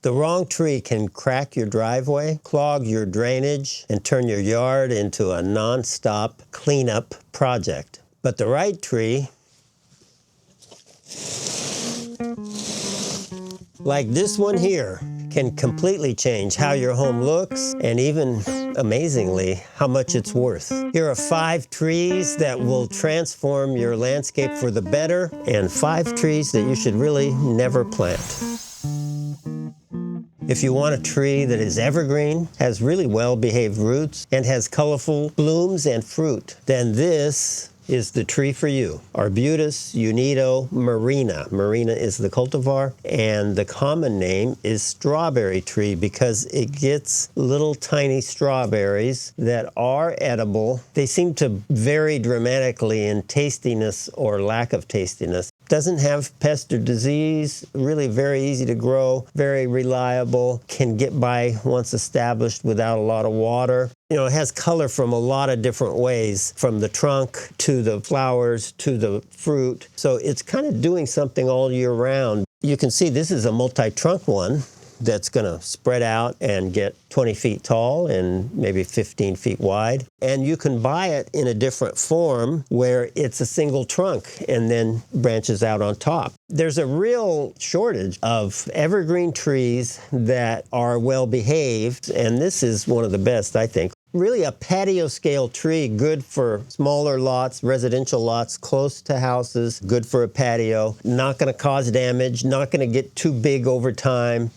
The wrong tree can crack your driveway, clog your drainage, and turn your yard into a non-stop cleanup project. But the right tree, like this one here, can completely change how your home looks and even, amazingly, how much it's worth. Here are 5 trees that will transform your landscape for the better, and 5 trees that you should really never plant. If you want a tree that is evergreen, has really well-behaved roots, and has colorful blooms and fruit, then this is the tree for you. Arbutus Unedo marina. Marina is the cultivar, and the common name is strawberry tree because it gets little tiny strawberries that are edible. They seem to vary dramatically in tastiness or lack of tastiness. Doesn't have pest or disease, really very easy to grow, very reliable, can get by once established without a lot of water. You know, it has color from a lot of different ways, from the trunk to the flowers to the fruit. So it's kind of doing something all year round. You can see this is a multi-trunk one that's going to spread out and get 20 feet tall and maybe 15 feet wide. And you can buy it in a different form where it's a single trunk and then branches out on top. There's a real shortage of evergreen trees that are well behaved, and this is one of the best, I think. Really a patio scale tree, good for smaller lots, residential lots close to houses, good for a patio, not going to cause damage, not going to get too big over time.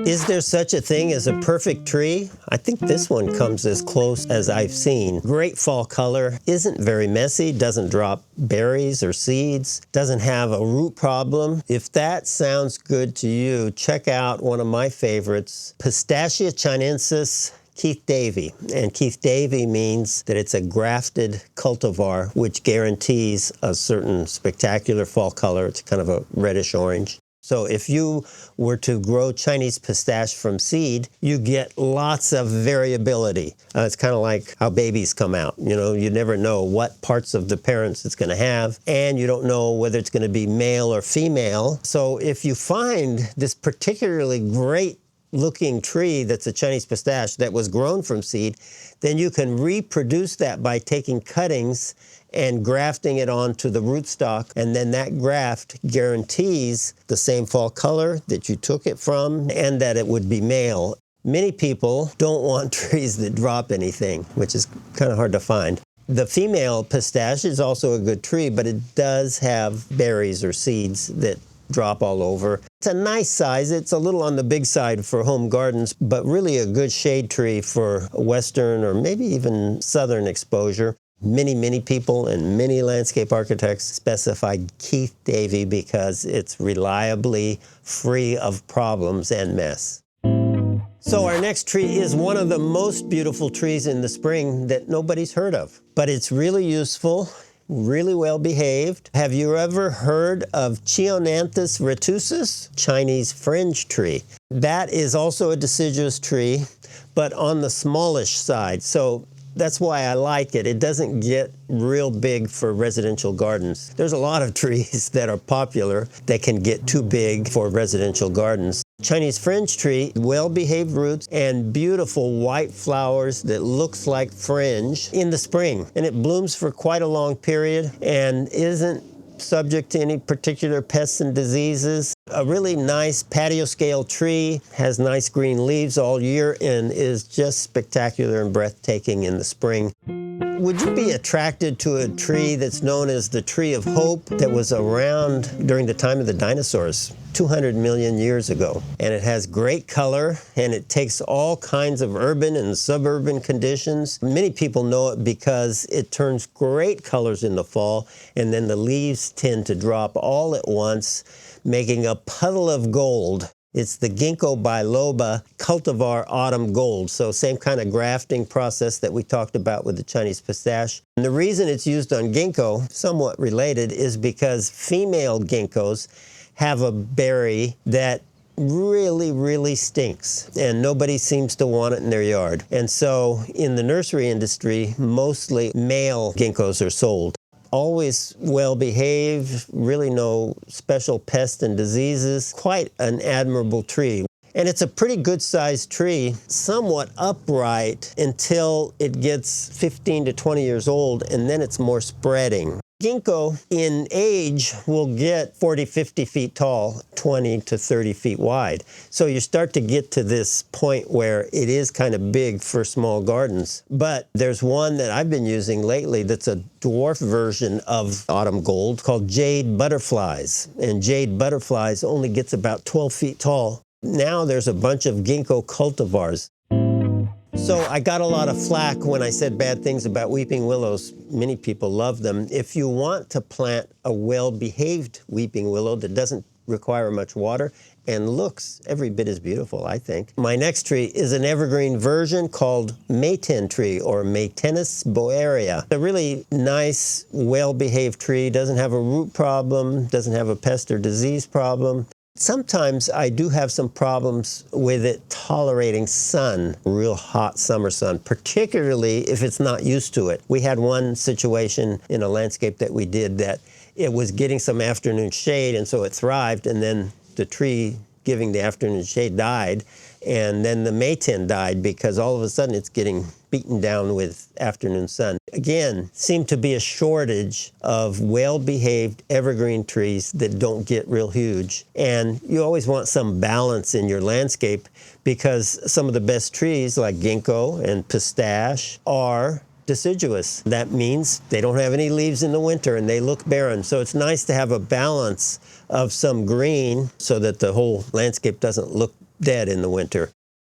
Is there such a thing as a perfect tree? I think this one comes as close as I've seen. Great fall color, isn't very messy, doesn't drop berries or seeds, doesn't have a root problem. If that sounds good to you, check out one of my favorites, Pistachia chinensis Keith Davey. And Keith Davey means that it's a grafted cultivar, which guarantees a certain spectacular fall color. It's kind of a reddish orange. So if you were to grow Chinese pistache from seed, you get lots of variability. It's kind of like how babies come out. You know, you never know what parts of the parents it's going to have, and you don't know whether it's going to be male or female. So if you find this particularly great looking tree that's a Chinese pistache that was grown from seed, then you can reproduce that by taking cuttings and grafting it onto the rootstock, and then that graft guarantees the same fall color that you took it from and that it would be male. Many people don't want trees that drop anything, which is kind of hard to find. The female pistache is also a good tree, but it does have berries or seeds that drop all over. It's a nice size. It's a little on the big side for home gardens, but really a good shade tree for western or maybe even southern exposure. Many people and many landscape architects specify Keith Davey because it's reliably free of problems and mess. So our next tree is one of the most beautiful trees in the spring that nobody's heard of, but it's really useful, really well behaved. Have you ever heard of Chionanthus retusus, Chinese fringe tree? That is also a deciduous tree, but on the smallish side. So that's why I like it. It doesn't get real big for residential gardens. There's a lot of trees that are popular that can get too big for residential gardens. Chinese fringe tree, well-behaved roots and beautiful white flowers that looks like fringe in the spring. And it blooms for quite a long period and isn't subject to any particular pests and diseases. A really nice patio scale tree, has nice green leaves all year and is just spectacular and breathtaking in the spring. Would you be attracted to a tree that's known as the Tree of Hope that was around during the time of the dinosaurs, 200 million years ago? And it has great color, and it takes all kinds of urban and suburban conditions. Many people know it because it turns great colors in the fall, and then the leaves tend to drop all at once, making a puddle of gold. It's the Ginkgo biloba cultivar autumn gold, so same kind of grafting process that we talked about with the Chinese pistache. And the reason it's used on ginkgo, somewhat related, is because female ginkgos have a berry that really stinks, and nobody seems to want it in their yard. And so in the nursery industry, mostly male ginkgos are sold. Always well behaved, really no special pests and diseases. Quite an admirable tree. And it's a pretty good sized tree, somewhat upright until it gets 15 to 20 years old, and then it's more spreading. Ginkgo in age will get 40, 50 feet tall, 20 to 30 feet wide. So you start to get to this point where it is kind of big for small gardens. But there's one that I've been using lately that's a dwarf version of autumn gold called Jade Butterflies. And Jade Butterflies only gets about 12 feet tall. Now there's a bunch of Ginkgo cultivars. So I got a lot of flack when I said bad things about weeping willows. Many people love them. If you want to plant a well-behaved weeping willow that doesn't require much water and looks every bit as beautiful, I think. My next tree is an evergreen version called Mayten tree, or Maytennis boeria. A really nice, well-behaved tree, doesn't have a root problem, doesn't have a pest or disease problem. Sometimes I do have some problems with it tolerating sun, real hot summer sun, particularly if it's not used to it. We had one situation in a landscape that we did that it was getting some afternoon shade, and so it thrived, and then the tree giving the afternoon shade died, and then the Mayten died because all of a sudden it's getting beaten down with afternoon sun. Again, seemed to be a shortage of well-behaved evergreen trees that don't get real huge. And you always want some balance in your landscape because some of the best trees like ginkgo and pistache are deciduous. That means they don't have any leaves in the winter and they look barren. So it's nice to have a balance of some green so that the whole landscape doesn't look dead in the winter.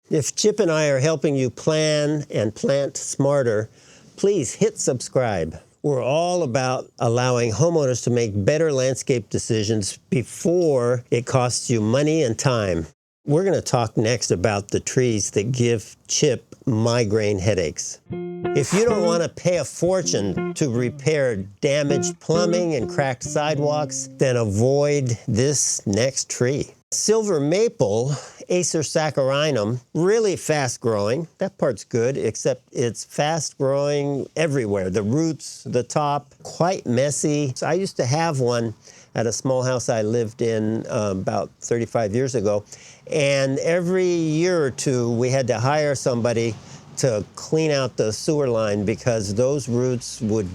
If Chip and I are helping you plan and plant smarter, please hit subscribe. We're all about allowing homeowners to make better landscape decisions before it costs you money and time. We're going to talk next about the trees that give Chip migraine headaches. If you don't want to pay a fortune to repair damaged plumbing and cracked sidewalks, then avoid this next tree. Silver maple, Acer saccharinum, really fast growing. That part's good, except it's fast growing everywhere. The roots, the top, quite messy. So I used to have one at a small house I lived in about 35 years ago. And every year or two, we had to hire somebody to clean out the sewer line because those roots would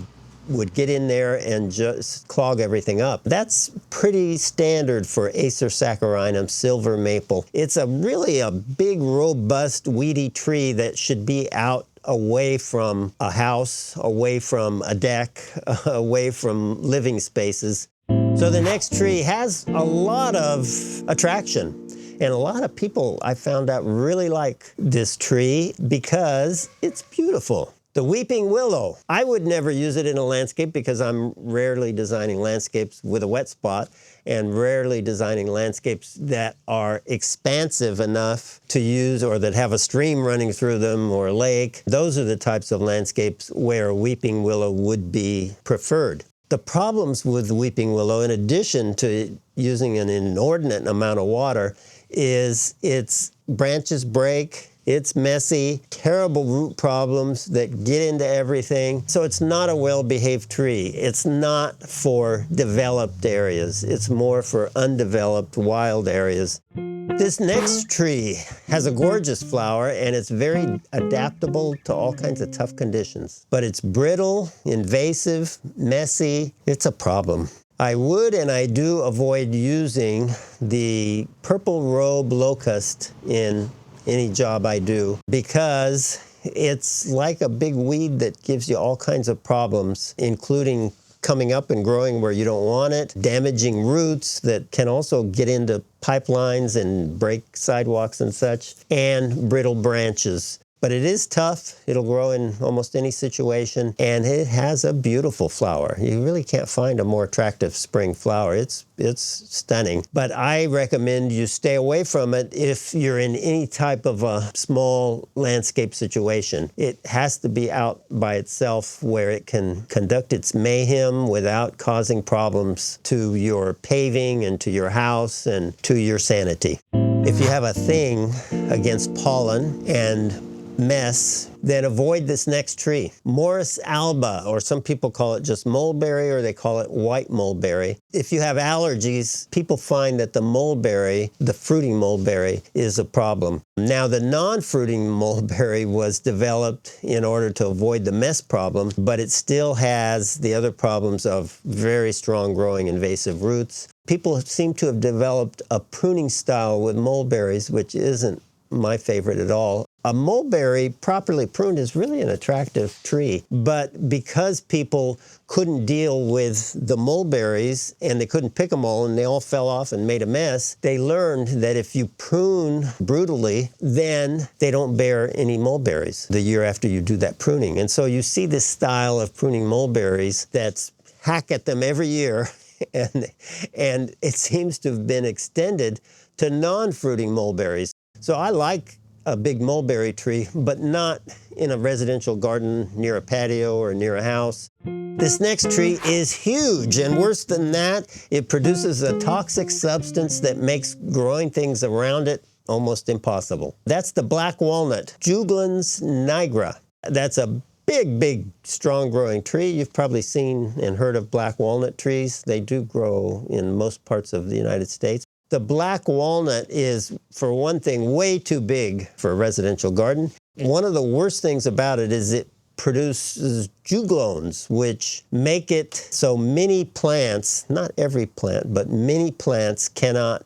get in there and just clog everything up. That's pretty standard for Acer saccharinum, silver maple. It's really a big, robust, weedy tree that should be out away from a house, away from a deck, away from living spaces. So the next tree has a lot of attraction. And a lot of people, I found out, really like this tree because it's beautiful. The weeping willow. I would never use it in a landscape because I'm rarely designing landscapes with a wet spot and rarely designing landscapes that are expansive enough to use or that have a stream running through them or a lake. Those are the types of landscapes where a weeping willow would be preferred. The problems with the weeping willow, in addition to using an inordinate amount of water, is its branches break, it's messy, terrible root problems that get into everything. So it's not a well-behaved tree. It's not for developed areas. It's more for undeveloped wild areas. This next tree has a gorgeous flower and it's very adaptable to all kinds of tough conditions. But it's brittle, invasive, messy. It's a problem. I would and I do avoid using the purple robe locust in any job I do because it's like a big weed that gives you all kinds of problems, including coming up and growing where you don't want it, damaging roots that can also get into pipelines and break sidewalks and such, and brittle branches. But it is tough. It'll grow in almost any situation, and it has a beautiful flower. You really can't find a more attractive spring flower. It's stunning. But I recommend you stay away from it if you're in any type of a small landscape situation. It has to be out by itself where it can conduct its mayhem without causing problems to your paving and to your house and to your sanity. If you have a thing against pollen and mess, then avoid this next tree. Morus alba, or some people call it just mulberry, or they call it white mulberry. If you have allergies, people find that the mulberry, the fruiting mulberry, is a problem. Now, the non-fruiting mulberry was developed in order to avoid the mess problem, but it still has the other problems of very strong growing invasive roots. People seem to have developed a pruning style with mulberries, which isn't my favorite at all. A mulberry, properly pruned, is really an attractive tree, but because people couldn't deal with the mulberries and they couldn't pick them all and they all fell off and made a mess, they learned that if you prune brutally, then they don't bear any mulberries the year after you do that pruning. And so you see this style of pruning mulberries that's hack at them every year, and it seems to have been extended to non-fruiting mulberries. So I like a big mulberry tree, but not in a residential garden near a patio or near a house. This next tree is huge, and worse than that, it produces a toxic substance that makes growing things around it almost impossible. That's the black walnut, Juglans nigra. That's a big, strong growing tree. You've probably seen and heard of black walnut trees. They do grow in most parts of the United States. The black walnut is, for one thing, way too big for a residential garden. One of the worst things about it is it produces juglones, which make it so many plants, not every plant, but many plants cannot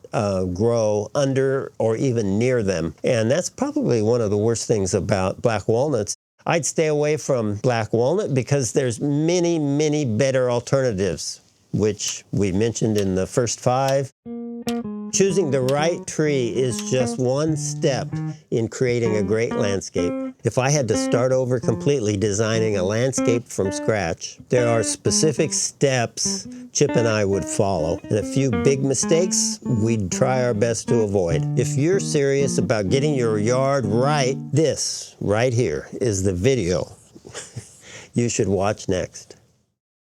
grow under or even near them. And that's probably one of the worst things about black walnuts. I'd stay away from black walnut because there's many better alternatives, which we mentioned in the first 5. Choosing the right tree is just one step in creating a great landscape. If I had to start over completely designing a landscape from scratch, there are specific steps Chip and I would follow, and a few big mistakes we'd try our best to avoid. If you're serious about getting your yard right, this right here is the video you should watch next.